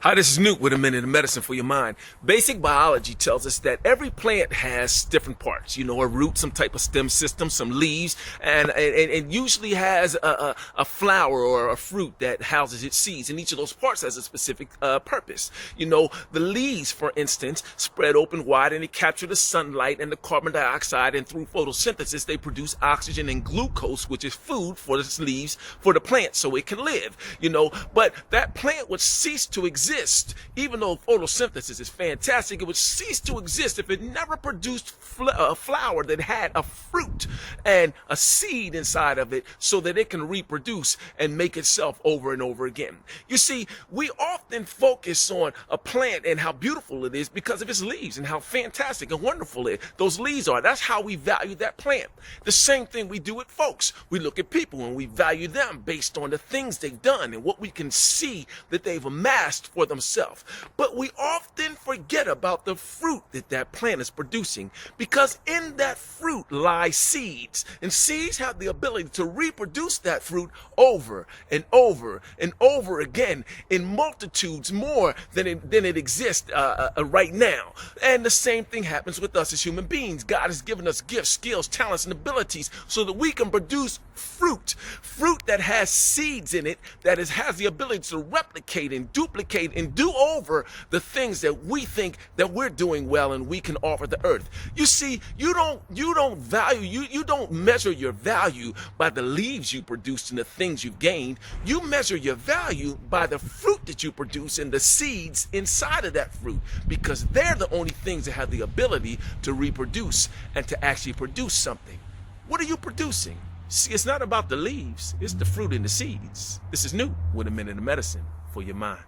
Hi, this is Newt with a Minute of Medicine for Your Mind. Basic biology tells us that every plant has different parts. You know, a root, some type of stem system, some leaves, and usually has a flower or a fruit that houses its seeds. And each of those parts has a specific purpose. You know, the leaves, for instance, spread open wide and they capture the sunlight and the carbon dioxide, and through photosynthesis they produce oxygen and glucose, which is food for the leaves, for the plant, so it can live. You know, but that plant would cease to exist. Even though photosynthesis is fantastic, it would cease to exist if it never produced a flower that had a fruit and a seed inside of it so that it can reproduce and make itself over and over again. You see, we often focus on a plant and how beautiful it is because of its leaves and how fantastic and wonderful those leaves are. That's how we value that plant. The same thing we do with folks. We look at people and we value them based on the things they've done and what we can see that they've amassed for themselves. But we often forget about the fruit that plant is producing, because in that fruit lie seeds, and seeds have the ability to reproduce that fruit over and over and over again in multitudes more than it exists right now. And the same thing happens with us as human beings. God has given us gifts, skills, talents, and abilities so that we can produce fruit that has seeds in it, that has the ability to replicate and duplicate and do over the things that we think that we're doing well and we can offer the earth. You see, you don't measure your value by the leaves you produce and the things you've gained. You measure your value by the fruit that you produce and the seeds inside of that fruit, because they're the only things that have the ability to reproduce and to actually produce something. What are you producing? See, it's not about the leaves, it's the fruit and the seeds. This is Newt with a Minute of Medicine for Your Mind.